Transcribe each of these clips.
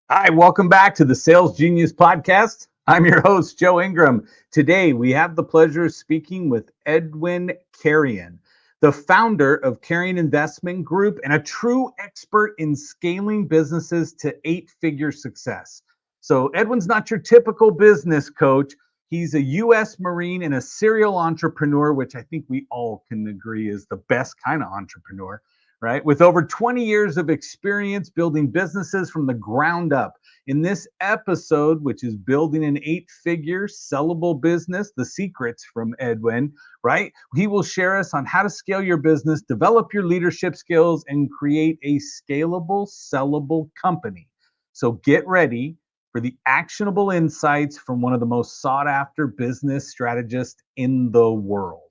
Hi, welcome back to the Sales Genius Podcast. I'm your host, Joe Ingram. Today, we have the pleasure of speaking with Edwin Carrion, the founder of Carrion Investment Group and a true expert in scaling businesses to eight-figure success. So, Edwin's not your typical business coach. He's a U.S. Marine and a serial entrepreneur, which I think we all can agree is the best kind of entrepreneur, right? With over 20 years of experience building businesses from the ground up. In this episode, which is building an eight-figure sellable business, the secrets from Edwin, right? He will share us on how to scale your business, develop your leadership skills, and create a scalable, sellable company. So get ready for the actionable insights from one of the most sought after business strategists in the world.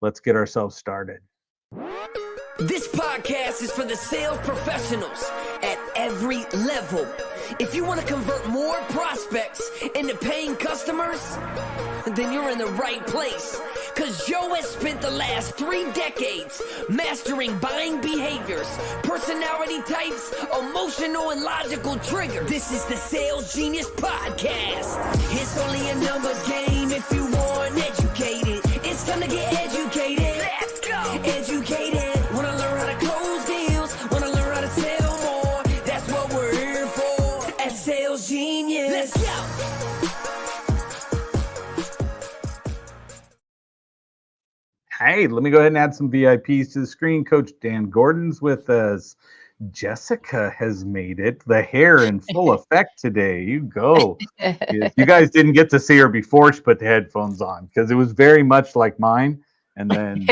Let's get ourselves started. This podcast is for the sales professionals at every level. If you want to convert more prospects into paying customers, then you're in the right place. Because Joe has spent the last 3 decades mastering buying behaviors, personality types, emotional and logical triggers. This is the Sales Genius Podcast. It's only a numbers game if you want educated. It's time to get educated. Let's go! Educated. Wanna learn how to close deals? Wanna learn how to sell more? That's what we're here for at Sales Genius. Let's go! Hey, let me go ahead and add some VIPs to the screen. Coach Dan Gordon's with us. Jessica has made it. The hair in full effect today. You go. You guys didn't get to see her before she put the headphones on because it was very much like mine. And then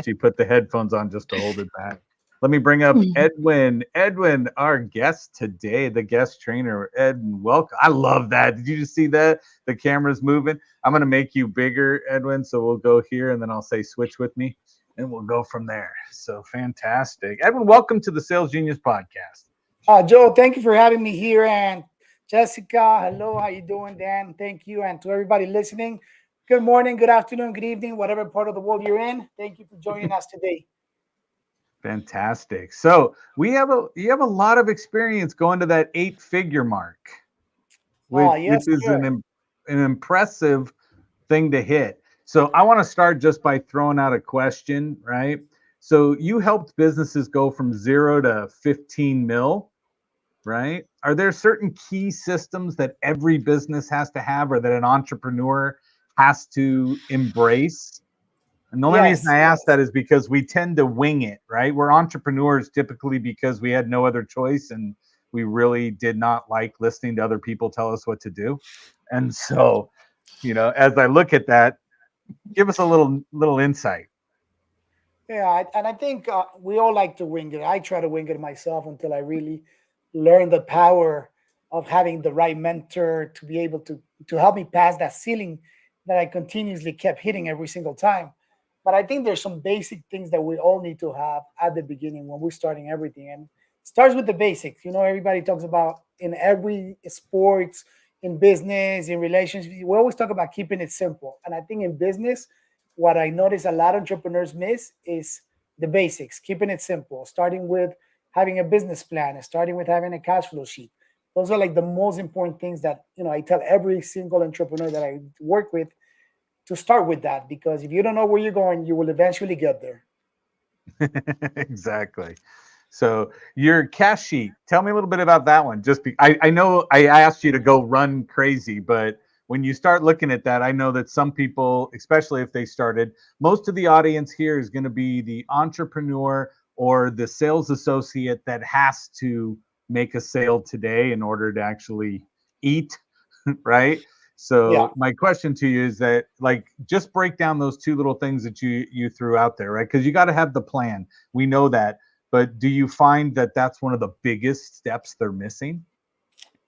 she put the headphones on just to hold it back. Let me bring up Edwin. Edwin, our guest today, the guest trainer. Edwin, welcome. I love that. Did you just see that? The camera's moving. I'm going to make you bigger, Edwin. So we'll go here and then I'll say switch with me and we'll go from there. So fantastic. Edwin, welcome to the Sales Genius Podcast. Joe, thank you for having me here. And Jessica, hello. How you doing, Dan? Thank you. And to everybody listening, good morning, good afternoon, good evening, whatever part of the world you're in. Thank you for joining us today. Fantastic. So you have a lot of experience going to that 8-figure mark, Yes, which is sure. an impressive thing to hit. So I want to start just by throwing out a question, right? So you helped businesses go from 0 to 15 mil, right? Are there certain key systems that every business has to have or that an entrepreneur has to embrace? And the only reason I ask that is because we tend to wing it, right? We're entrepreneurs typically because we had no other choice and we really did not like listening to other people tell us what to do. And so, as I look at that, give us a little insight. Yeah, and I think we all like to wing it. I try to wing it myself until I really learn the power of having the right mentor to be able to help me pass that ceiling that I continuously kept hitting every single time. But I think there's some basic things that we all need to have at the beginning when we're starting everything. And it starts with the basics. Everybody talks about in every sports, in business, in relationships, we always talk about keeping it simple. And I think in business, what I notice a lot of entrepreneurs miss is the basics, keeping it simple, starting with having a business plan and starting with having a cash flow sheet. Those are like the most important things that I tell every single entrepreneur that I work with to start with that, because if you don't know where you're going, you will eventually get there. Exactly. So your cash sheet, tell me a little bit about that one. I know I asked you to go run crazy, but when you start looking at that, I know that some people, especially if they started, most of the audience here is going to be the entrepreneur or the sales associate that has to make a sale today in order to actually eat, right? So my question to you is that, like, just break down those two little things that you threw out there, right? Because you got to have the plan. We know that. But do you find that that's one of the biggest steps they're missing?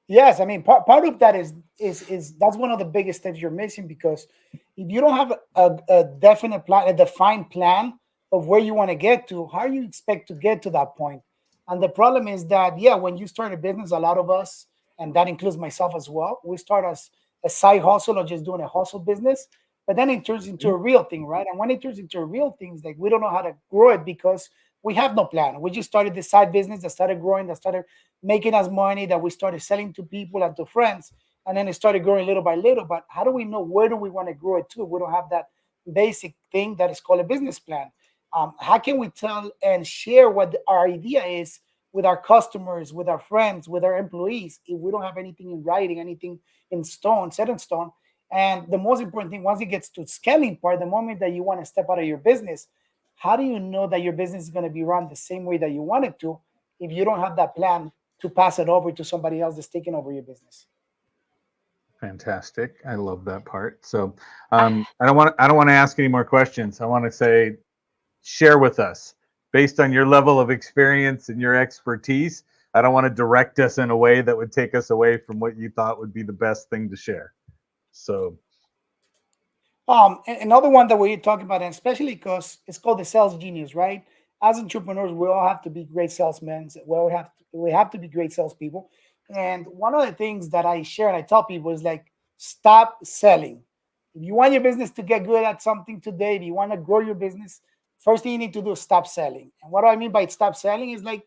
Yes, I mean part of that is that's one of the biggest steps you're missing, because if you don't have a definite plan, a defined plan of where you want to get to, how you expect to get to that point? And the problem is that when you start a business, a lot of us, and that includes myself as well, we start as a side hustle or just doing a hustle business, but then it turns into a real thing, right? And when it turns into a real thing, it's like we don't know how to grow it because we have no plan. We just started this side business that started growing, that started making us money, that we started selling to people and to friends, and then it started growing little by little. But how do we know where do we want to grow it to? We don't have that basic thing that is called a business plan. How can we tell and share what our idea is with our customers, with our friends, with our employees, if we don't have anything in writing, anything in stone, set in stone? And the most important thing, once it gets to scaling part, the moment that you want to step out of your business, how do you know that your business is going to be run the same way that you want it to if you don't have that plan to pass it over to somebody else that's taking over your business? Fantastic. I love that part. So I don't want to ask any more questions. I want to say, share with us based on your level of experience and your expertise. I don't want to direct us in a way that would take us away from what you thought would be the best thing to share. So Another one that we're talking about, and especially because it's called the sales genius, right? As entrepreneurs, we all have to be great salesmen. We have to be great salespeople. And one of the things that I share and I tell people is like, stop selling. If you want your business to get good at something today, if you want to grow your business, first thing you need to do is stop selling. And what do I mean by stop selling is like,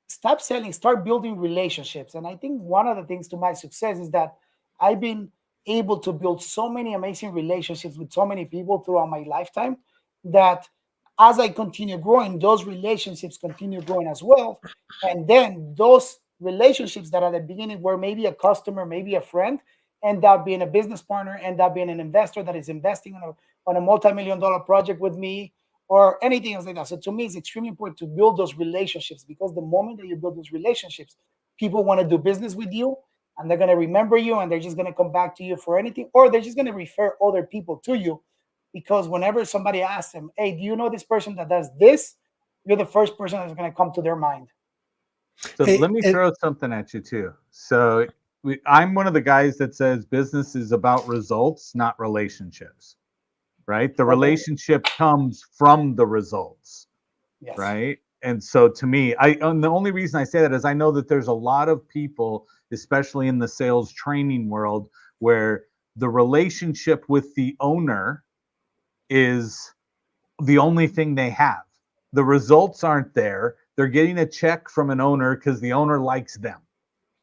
stop selling, start building relationships. And I think one of the things to my success is that I've been able to build so many amazing relationships with so many people throughout my lifetime that as I continue growing, those relationships continue growing as well. And then those relationships that at the beginning were maybe a customer, maybe a friend, end up being a business partner, end up being an investor that is investing on a multi-million dollar project with me, or anything else like that. So to me, it's extremely important to build those relationships, because the moment that you build those relationships, people want to do business with you, and they're going to remember you, and they're just going to come back to you for anything, or they're just going to refer other people to you, because whenever somebody asks them, hey, do you know this person that does this? You're the first person that's going to come to their mind. So Hey, let me throw something at you too. So I'm one of the guys that says business is about results, not relationships, right? The Okay. relationship comes from the results, Yes. right? And so to me, and the only reason I say that is I know that there's a lot of people, especially in the sales training world, where the relationship with the owner is the only thing they have. The results aren't there. They're getting a check from an owner because the owner likes them,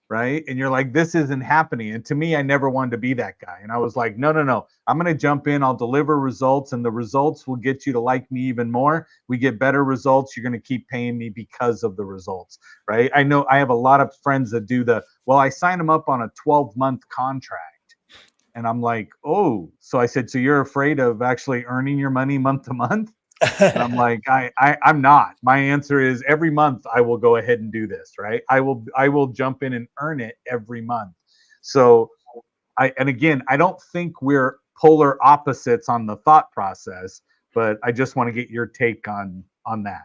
right? And you're like, this isn't happening. And to me, I never wanted to be that guy. And I was like, no, no, no. I'm going to jump in. I'll deliver results, and the results will get you to like me even more. We get better results. You're going to keep paying me because of the results, right? I know I have a lot of friends that do I sign them up on a 12-month contract. And I'm like, oh, so I said, so you're afraid of actually earning your money month to month? And I'm like, I'm not. My answer is every month I will go ahead and do this, right? I will jump in and earn it every month. So and again, I don't think we're polar opposites on the thought process, but I just want to get your take on that.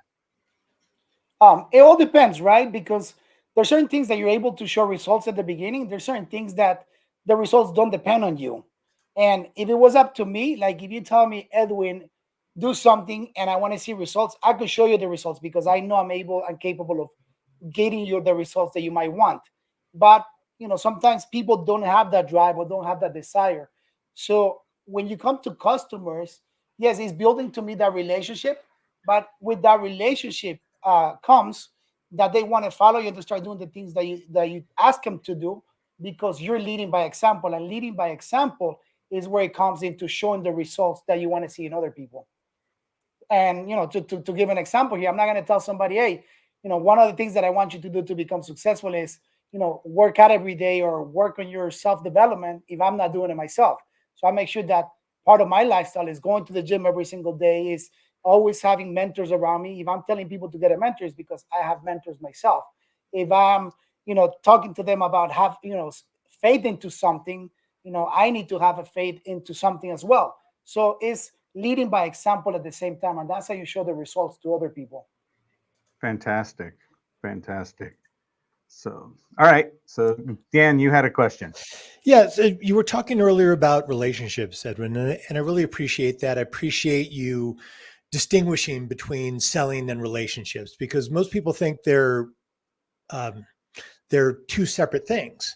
It all depends, right? Because there's certain things that you're able to show results at the beginning. There's certain things that the results don't depend on you. And if it was up to me, like if you tell me, Edwin, do something and I want to see results, I could show you the results because I know I'm able and capable of getting you the results that you might want. But sometimes people don't have that drive or don't have that desire. So when you come to customers, yes, it's building to me that relationship, but with that relationship comes that they want to follow you to start doing the things that you ask them to do, because you're leading by example, and leading by example is where it comes into showing the results that you want to see in other people. And to give an example here, I'm not going to tell somebody, hey, one of the things that I want you to do to become successful is work out every day or work on your self-development, if I'm not doing it myself. So I make sure that part of my lifestyle is going to the gym every single day, is always having mentors around me. If I'm telling people to get a mentor, it's because I have mentors myself. If I'm talking to them about faith into something, I need to have a faith into something as well. So it's leading by example at the same time, and that's how you show the results to other people. Fantastic. Fantastic. So, all right. So, Dan, you had a question. Yeah, so you were talking earlier about relationships, Edwin, and I really appreciate that. I appreciate you distinguishing between selling and relationships, because most people think they're two separate things,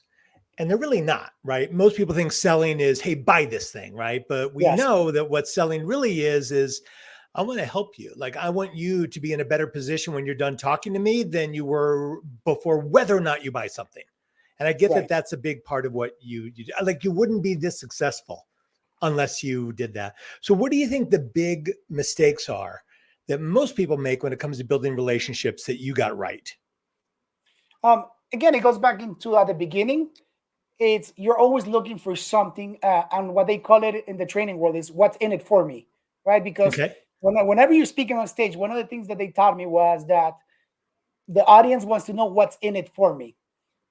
and they're really not, right? Most people think selling is, hey, buy this thing, right? But we Yes. know that what selling really is I want to help you. Like, I want you to be in a better position when you're done talking to me than you were before, whether or not you buy something. And I get that Right. that's a big part of what you do. Like, you wouldn't be this successful unless you did that. So what do you think the big mistakes are that most people make when it comes to building relationships that you got right? Again, it goes back into at the beginning. It's you're always looking for something, and what they call it in the training world is what's in it for me, right? Because Okay. whenever you're speaking on stage, one of the things that they taught me was that the audience wants to know what's in it for me.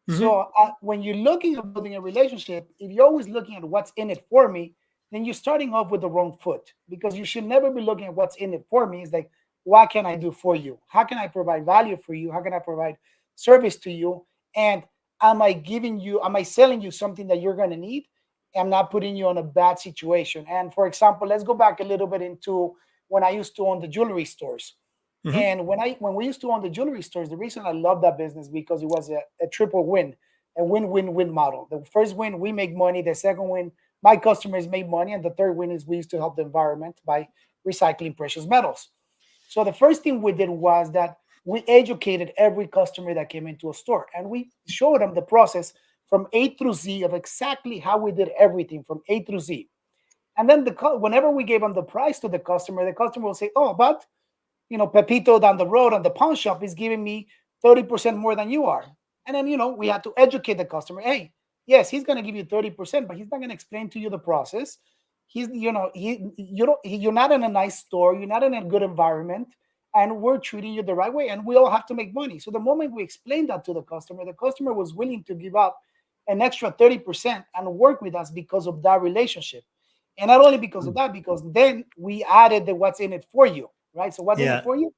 Hmm. So when you're looking at building a relationship, if you're always looking at what's in it for me, then you're starting off with the wrong foot, because you should never be looking at what's in it for me. It's like, what can I do for you? How can I provide value for you? How can I provide service to you? And am I selling you something that you're going to need? I'm not putting you in a bad situation. And for example, let's go back a little bit into when I used to own the jewelry stores. Hmm. And when we used to own the jewelry stores, the reason I love that business because it was a triple win, a win-win-win model. The first win, we make money. The second win, my customers make money, and the third win is we used to help the environment by recycling precious metals. So the first thing we did was that we educated every customer that came into a store, and we showed them the process from A through Z of exactly how we did everything from A through Z. And then whenever we gave them the price to the customer will say, "Oh, but Pepito down the road on the pawn shop is giving me 30% more than you are." And then, we have to educate the customer. Hey, yes, he's going to give you 30%, but he's not going to explain to you the process. He's, you're not in a nice store. You're not in a good environment, and we're treating you the right way. And we all have to make money. So the moment we explained that to the customer was willing to give up an extra 30% and work with us because of that relationship. And not only because of that, because then we added the what's in it for you, right? So what's in it Yeah. for you?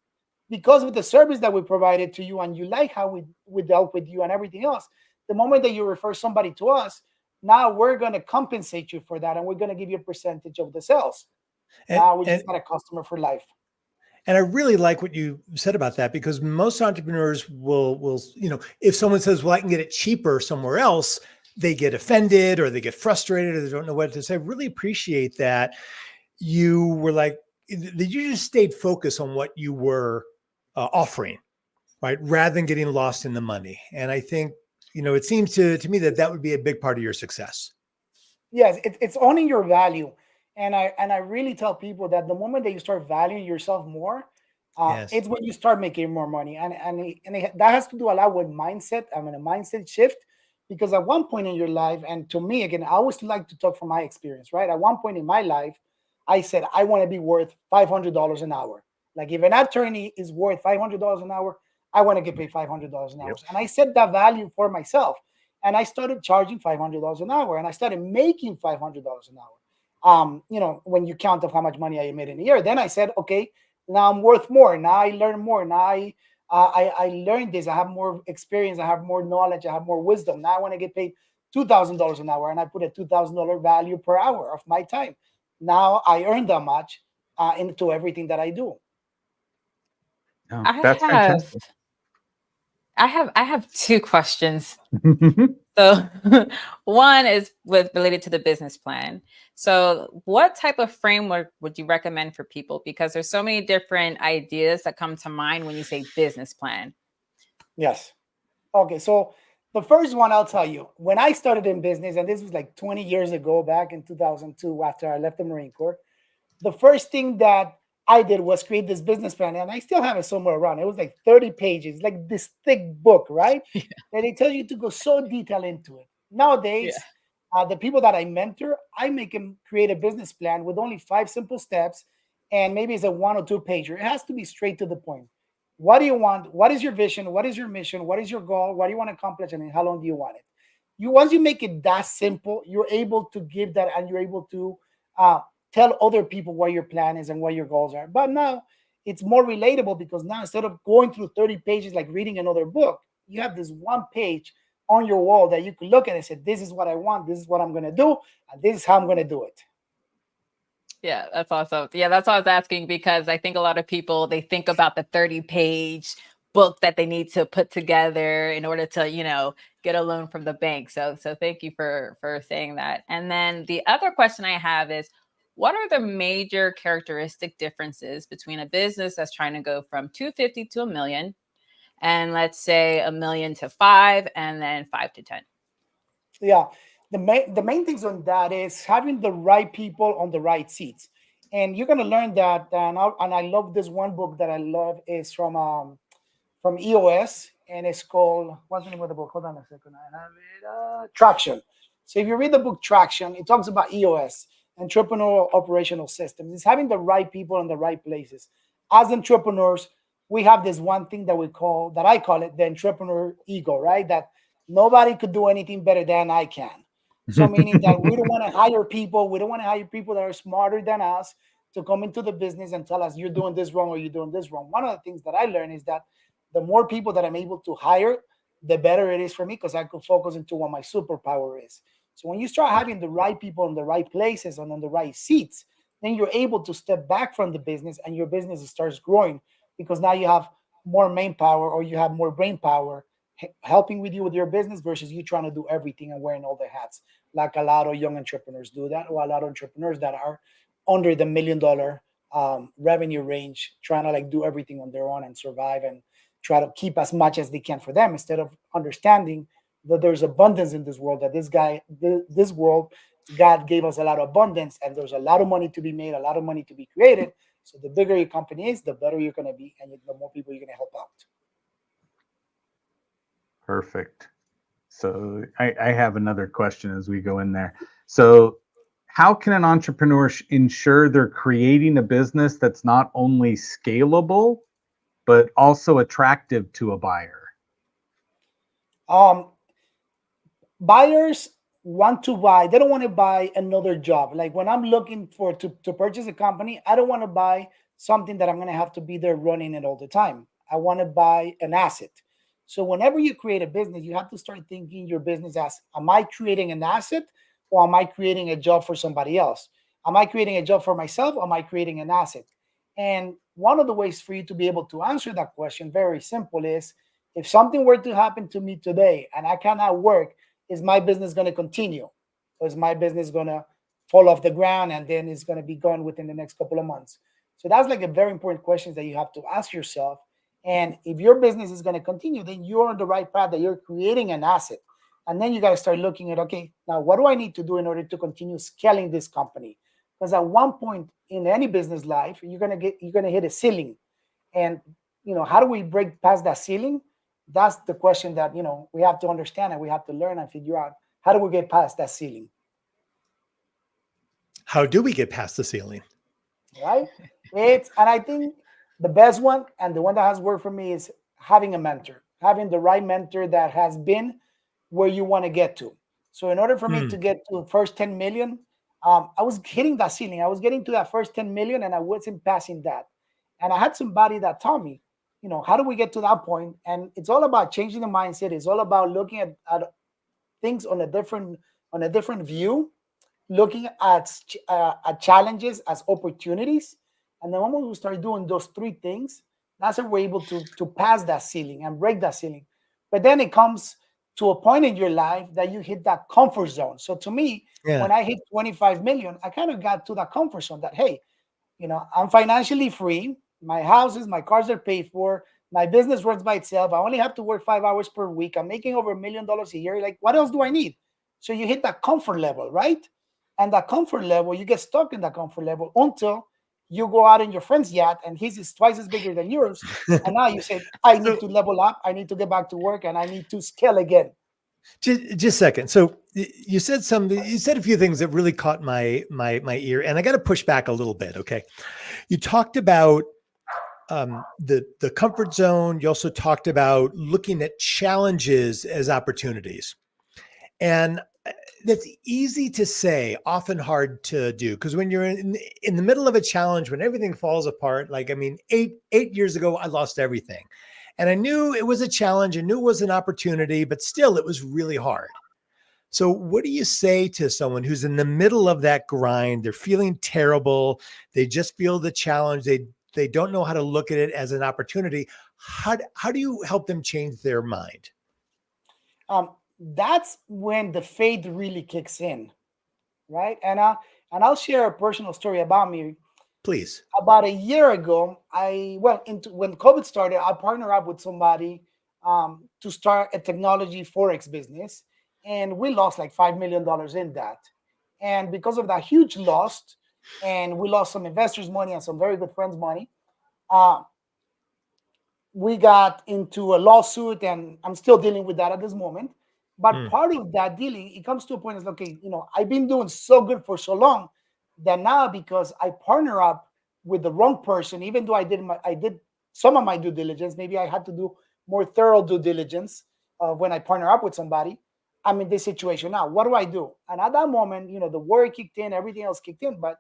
Because of the service that we provided to you and you like how we dealt with you and everything else, the moment that you refer somebody to us, now we're going to compensate you for that and we're going to give you a percentage of the sales. And, Now we just and, got a customer for life. and I really like what you said about that, because most entrepreneurs will, if someone says, well, I can get it cheaper somewhere else, they get offended or they get frustrated or they don't know what to say. I really appreciate that you were like, that you just stayed focused on what you were offering, right? Rather than getting lost in the money. And I think, it seems to me that that would be a big part of your success. Yes, it's owning your value. And I really tell people that the moment that you start valuing yourself more, Yes. it's when you start making more money. That has to do a lot with mindset. I mean, a mindset shift, because at one point in your life, and to me, again, I always like to talk from my experience, right? At one point in my life, I said I want to be worth $500 an hour. Like if an attorney is worth $500 an hour, I want to get paid $500 an hour. Yep. And I set that value for myself, and I started charging $500 an hour, and I started making $500 an hour. When you count of how much money I made in a year, then I said, okay, now I'm worth more. Now I learn more. Now I learned this. I have more experience. I have more knowledge. I have more wisdom. Now I want to get paid $2,000 an hour, and I put a $2,000 value per hour of my time. Now I earn that much into everything that I do. Oh, I that's have fantastic. I have two questions. So one is related to the business plan. So what type of framework would you recommend for people? Because there's so many different ideas that come to mind when you say business plan. Yes. Okay. So the first one I'll tell you, when I started in business, and this was like 20 years ago, back in 2002, after I left the Marine Corps, the first thing that I did was create this business plan, and I still have it somewhere around. It was like 30 pages, like this thick book, right? Yeah. That they tell you to go so detailed into it. Yeah. Nowadays, the people that I mentor, I make them create a business plan with only 5 simple steps, and maybe it's a 1 or 2 pager. It has to be straight to the point. What do you want? What is your vision? What is your mission? What is your goal? What do you want to accomplish? And how long do you want it? Once you make it that simple, you're able to give that, and you're able to uh, tell other people what your plan is and what your goals are. But now it's more relatable, because now instead of going through 30 pages like reading another book, you have this one page on your wall that you can look at and say, this is what I want, this is what I'm going to do, and this is how I'm going to do it. Yeah, that's awesome. Yeah, that's what I was asking, because I think a lot of people, they think about the 30-page book that they need to put together in order to, get a loan from the bank. So thank you for saying that. And then the other question I have is, what are the major characteristic differences between a business that's trying to go from 250 to a million, and let's say a million to 5, and then 5 to 10? Yeah, the main things on that is having the right people on the right seats, and you're gonna learn that. And I love this one book that I love is from EOS, and it's called, what's the name of the book? Hold on a second, I have it. Traction. So if you read the book Traction, it talks about EOS, entrepreneurial operational systems. It's having the right people in the right places. As entrepreneurs, we have this one thing that I call it the entrepreneur ego, right? That nobody could do anything better than I can. So meaning that we don't want to hire people. We don't want to hire people that are smarter than us to come into the business and tell us you're doing this wrong or you're doing this wrong. One of the things that I learned is that the more people that I'm able to hire, the better it is for me because I could focus into what my superpower is. So when you start having the right people in the right places and on the right seats, then you're able to step back from the business and your business starts growing because now you have more manpower or you have more brain power helping with you with your business versus you trying to do everything and wearing all the hats like a lot of young entrepreneurs do that, or a lot of entrepreneurs that are under the $1 million revenue range trying to like do everything on their own and survive and try to keep as much as they can for them instead of understanding that there's abundance in this world, that this world, God gave us a lot of abundance and there's a lot of money to be made, a lot of money to be created. So the bigger your company is, the better you're going to be and the more people you're going to help out. Perfect. So I have another question as we go in there. So how can an entrepreneur ensure they're creating a business that's not only scalable, but also attractive to a buyer? Um, Buyers want to buy, they don't want to buy another job. Like when I'm looking to purchase a company, I don't want to buy something that I'm going to have to be there running it all the time. I want to buy an asset. So whenever you create a business, you have to start thinking your business as, am I creating an asset or am I creating a job for somebody else? Am I creating a job for myself or am I creating an asset? And one of the ways for you to be able to answer that question, very simple, is if something were to happen to me today and I cannot work, is my business going to continue? Or is my business going to fall off the ground and then it's going to be gone within the next couple of months? So that's like a very important question that you have to ask yourself. And if your business is going to continue, then you're on the right path, that you're creating an asset. And then you got to start looking at, okay, now what do I need to do in order to continue scaling this company? Because at one point in any business life, you're going to hit a ceiling. And, how do we break past that ceiling? That's the question that we have to understand and we have to learn and figure out, how do we get past that ceiling? How do we get past the ceiling? Right? And I think the best one and the one that has worked for me is having a mentor, having the right mentor that has been where you want to get to. So in order for me to get to the first 10 million, I was hitting that ceiling. I was getting to that first 10 million and I wasn't passing that. And I had somebody that taught me, how do we get to that point? And it's all about changing the mindset. It's all about looking at things on a different view, looking at challenges as opportunities. And then when we start doing those three things, that's how we're able to pass that ceiling and break that ceiling. But then it comes to a point in your life that you hit that comfort zone. So to me, when I hit 25 million, I kind of got to that comfort zone that, hey, I'm financially free. My houses, my cars are paid for. My business runs by itself. I only have to work 5 hours per week. I'm making over $1 million a year. Like, what else do I need? So you hit that comfort level, right? And that comfort level, you get stuck in that comfort level until you go out in your friend's yacht and his is twice as bigger than yours. And now you say, I need to level up. I need to get back to work and I need to scale again. Just a second. So you said a few things that really caught my ear, and I got to push back a little bit. Okay. You talked about the comfort zone. You also talked about looking at challenges as opportunities. And that's easy to say, often hard to do. Because when you're in the middle of a challenge, when everything falls apart, like, I mean, eight years ago, I lost everything. And I knew it was a challenge. I knew it was an opportunity, but still it was really hard. So what do you say to someone who's in the middle of that grind? They're feeling terrible. They just feel the challenge. They don't know how to look at it as an opportunity. How do you help them change their mind? That's when the faith really kicks in, right? And And I'll share a personal story about me. Please. About a year ago, I went into when COVID started. I partnered up with somebody to start a technology forex business, and we lost like $5 million in that. And because of that huge loss, and we lost some investors' money and some very good friends' money, uh, we got into a lawsuit, and I'm still dealing with that at this moment. But Mm. part of that dealing, it comes to a point is okay, I've been doing so good for so long that now because I partner up with the wrong person, even though I did some of my due diligence, maybe I had to do more thorough due diligence when I partner up with somebody. I'm in this situation now. What do I do? And at that moment, the worry kicked in, everything else kicked in. But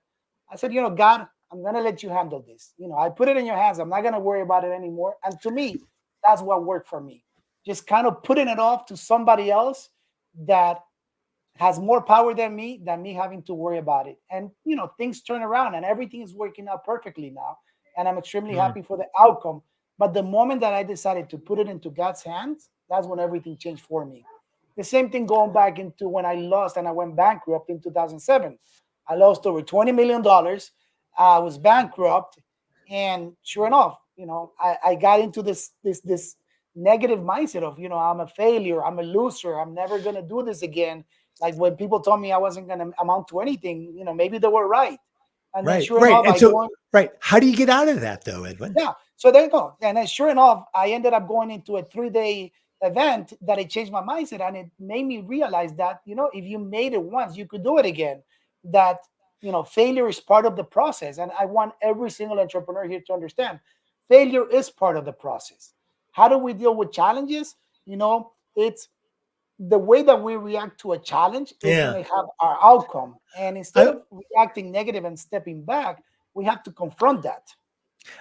I said, God, I'm going to let you handle this. I put it in your hands. I'm not going to worry about it anymore. And to me, that's what worked for me. Just kind of putting it off to somebody else that has more power than me having to worry about it. And, things turn around and everything is working out perfectly now. And I'm extremely Mm. happy for the outcome. But the moment that I decided to put it into God's hands, that's when everything changed for me. The same thing going back into when I lost and I went bankrupt in 2007. I lost over $20 million. I was bankrupt, and sure enough, I got into this negative mindset of I'm a failure, I'm a loser, I'm never gonna do this again. Like when people told me I wasn't gonna amount to anything, maybe they were right. And then Right. sure Right. enough, And I so, go right. How do you get out of that though, Edwin? yeah. So there you go. And then sure enough, I ended up going into a 3-day event that it changed my mindset. And it made me realize that, if you made it once, you could do it again. That, failure is part of the process. And I want every single entrepreneur here to understand failure is part of the process. How do we deal with challenges? It's the way that we react to a challenge is going Yeah. to have our outcome. And instead I, of reacting negative and stepping back, we have to confront that.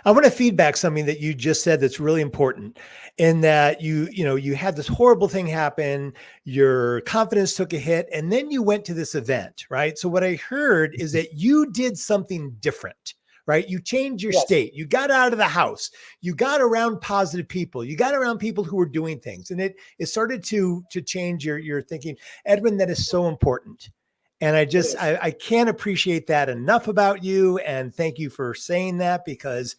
I want to feedback something that you just said that's really important, in that you had this horrible thing happen, your confidence took a hit, and then you went to this event, right? So what I heard is that you did something different, right? You changed your Yes. state, you got out of the house, you got around positive people, you got around people who were doing things, and it started to change your thinking. Edwin, that is so important. And I can't appreciate that enough about you. And thank you for saying that, because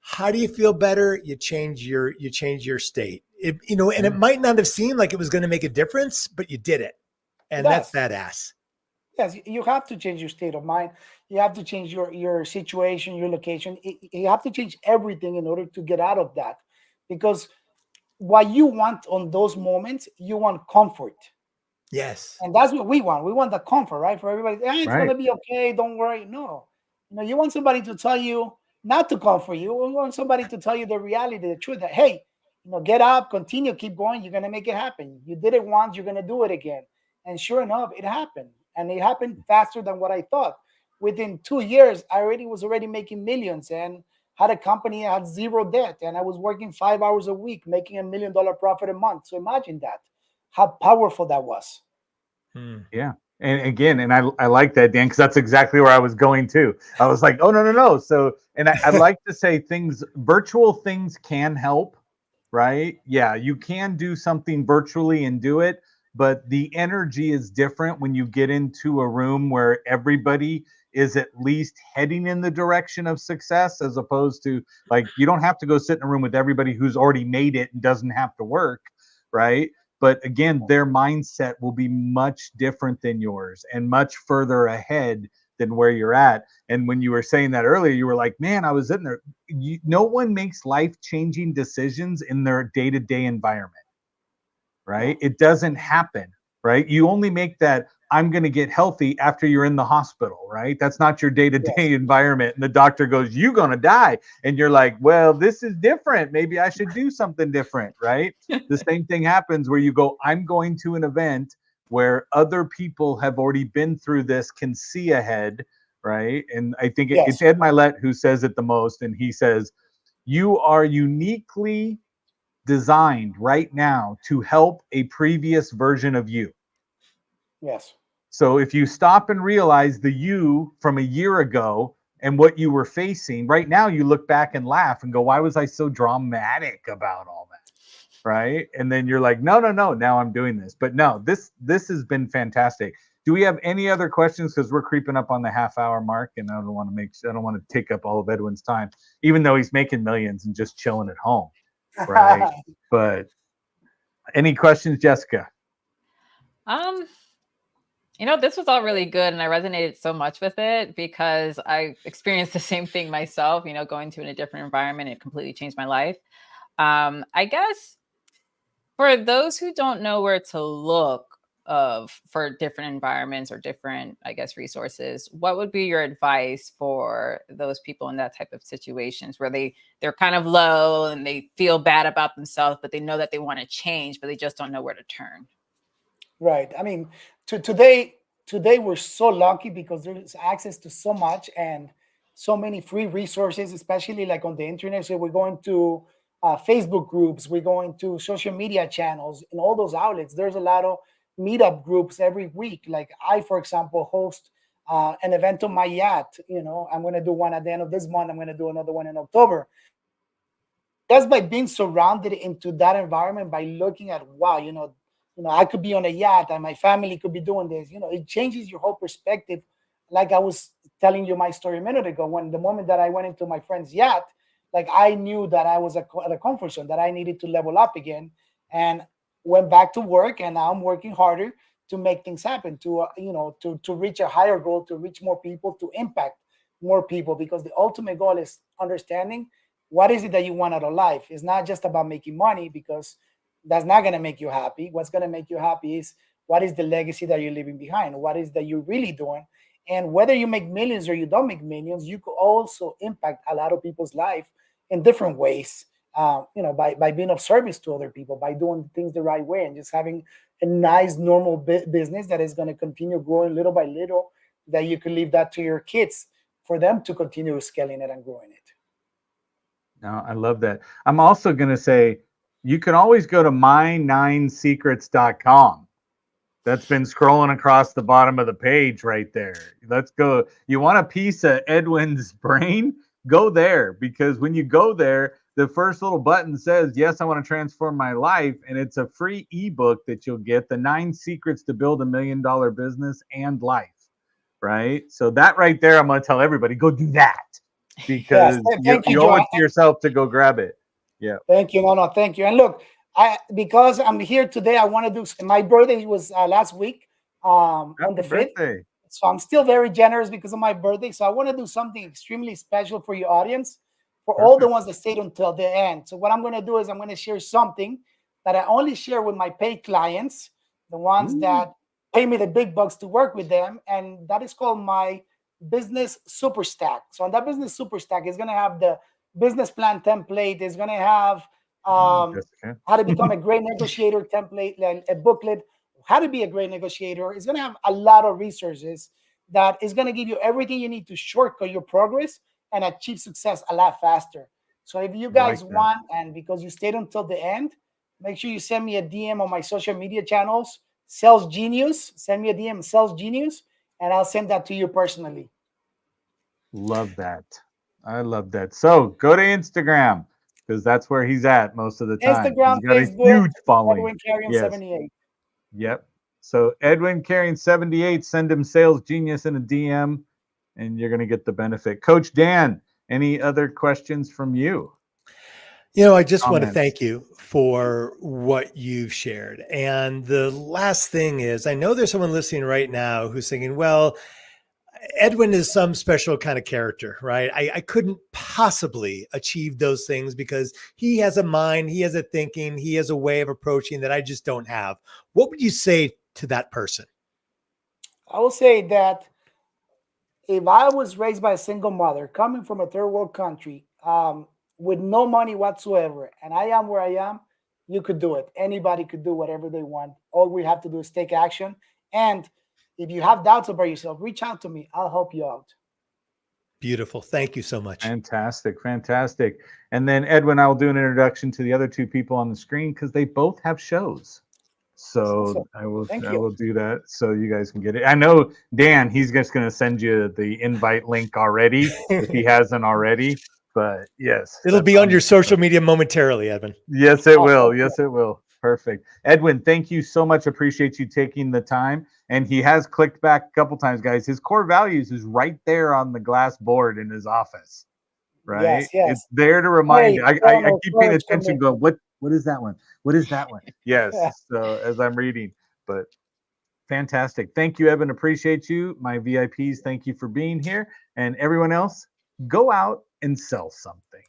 how do you feel better? You change your state. And it might not have seemed like it was going to make a difference, but you did it. It And that's does. badass. Yes, you have to change your state of mind. You have to change your situation, your location. You have to change everything in order to get out of that. Because what you want on those moments, you want comfort. Yes. And that's what we want. We want the comfort, right? For everybody, it's Right. gonna be okay. Don't worry. No, you want somebody to tell you not to comfort you. You want somebody to tell you the reality, the truth. That hey, get up, continue, keep going. You're gonna make it happen. You did it once, you're gonna do it again. And sure enough, it happened, and it happened faster than what I thought. Within 2 years, I was already making millions and had a company that had zero debt, and I was working 5 hours a week, making $1 million profit a month. So imagine that, how powerful that was. Hmm. Yeah. And again, and I like that, Dan, because that's exactly where I was going to. I was like, oh, no, no, no. So, and I like to say virtual things can help, right? Yeah, you can do something virtually and do it, but the energy is different when you get into a room where everybody is at least heading in the direction of success, as opposed to like, you don't have to go sit in a room with everybody who's already made it and doesn't have to work, right? But again, their mindset will be much different than yours and much further ahead than where you're at. And when you were saying that earlier, you were like, man, I was in there. No one makes life-changing decisions in their day-to-day environment, right? No. It doesn't happen, right? You only make that I'm going to get healthy after you're in the hospital, right? That's not your Yes. day-to-day environment. And the doctor goes, you're going to die. And you're like, well, this is different. Maybe I should do something different, right? The same thing happens where you go, I'm going to an event where other people have already been through this, can see ahead, right? And I think it's Yes. Ed Milet who says it the most. And he says, you are uniquely designed right now to help a previous version of you. Yes. So if you stop and realize the you from a year ago and what you were facing, right now you look back and laugh and go, why was I so dramatic about all that? Right? And then you're like, no, no, no, now I'm doing this. But no, this has been fantastic. Do we have any other questions? Because we're creeping up on the half-hour mark, and I don't want to take up all of Edwin's time, even though he's making millions and just chilling at home, right? But any questions, Jessica? This was all really good, and I resonated so much with it because I experienced the same thing myself, going to in a different environment. It completely changed my life. I guess for those who don't know where to look for different environments or different, I guess, resources, what would be your advice for those people in that type of situations where they're kind of low and they feel bad about themselves, but they know that they want to change, but they just don't know where to turn? Right. I mean, today we're so lucky because there's access to so much and so many free resources, especially like on the internet. So we're going to Facebook groups, we're going to social media channels, and all those outlets. There's a lot of meetup groups every week. Like I, for example, host an event on my yacht. I'm going to do one at the end of this month. I'm going to do another one in October. Just by being surrounded into that environment, by looking at, wow, I could be on a yacht and my family could be doing this. It changes your whole perspective. Like I was telling you my story a minute ago, when the moment that I went into my friend's yacht, like I knew that I was at a comfort zone, that I needed to level up again, and went back to work. And now I'm working harder to make things happen, to reach a higher goal, to reach more people, to impact more people, because the ultimate goal is understanding what is it that you want out of life. It's not just about making money, because that's not going to make you happy. What's going to make you happy is what is the legacy that you're leaving behind? What is that you're really doing? And whether you make millions or you don't make millions, you could also impact a lot of people's life in different ways, by being of service to other people, by doing things the right way, and just having a nice, normal business that is going to continue growing little by little, that you can leave that to your kids for them to continue scaling it and growing it. No, I love that. I'm also going to say, you can always go to my9secrets.com. That's been scrolling across the bottom of the page right there. Let's go. You want a piece of Edwin's brain? Go there, because when you go there, the first little button says, yes, I want to transform my life. And it's a free ebook that you'll get, the 9 secrets to build $1 million business and life. Right. So that right there, I'm going to tell everybody, go do that, because you owe it to yourself to go grab it. Yeah. Thank you. No, thank you. And look, because I'm here today, I want to do, my birthday was last week on the 5th. So I'm still very generous because of my birthday. So I want to do something extremely special for your audience, for all the ones that stayed until the end. So what I'm going to do is I'm going to share something that I only share with my paid clients, the ones that pay me the big bucks to work with them. And that is called my business super stack. So on that business super stack is going to have the business plan template. It's going to have how to become a great negotiator template, a booklet, how to be a great negotiator. It's going to have a lot of resources that is going to give you everything you need to shortcut your progress and achieve success a lot faster. So if you guys want, and because you stayed until the end, make sure you send me a DM on my social media channels, Sales Genius. Send me a DM, Sales Genius, and I'll send that to you personally. Love that. I love that. So go to Instagram, because that's where he's at most of the time. Instagram, he's got Facebook, a huge following. Edwin Carrion 78. Yep. So Edwin Carrion 78, send him Sales Genius in a DM, and you're going to get the benefit. Coach Dan, any other questions from you? I just want to thank you for what you've shared. And the last thing is, I know there's someone listening right now who's thinking, well, Edwin is some special kind of character, right? I couldn't possibly achieve those things because he has a mind, he has a thinking, he has a way of approaching that I just don't have. What would you say to that person? I will say that if I was raised by a single mother, coming from a third world country, with no money whatsoever, and I am where I am, you could do it. Anybody could do whatever they want. All we have to do is take action. And if you have doubts about yourself, reach out to me. I'll help you out. Beautiful. Thank you so much. Fantastic. And then Edwin, I will do an introduction to the other two people on the screen because they both have shows. So I will do that so you guys can get it. I know Dan, he's just going to send you the invite link already if he hasn't already. But yes, it'll be on your social media momentarily, Edwin. Yes, it will. Yes, it will. Perfect. Edwin, thank you so much. Appreciate you taking the time. And he has clicked back a couple times, guys. His core values is right there on the glass board in his office, right? Yes, yes. It's there to remind you. Hey, I Donald, keep paying words from attention, me. going, what is that one? What is that one? Yes. So as I'm reading, but fantastic. Thank you, Evan. Appreciate you. My VIPs, thank you for being here. And everyone else, go out and sell something.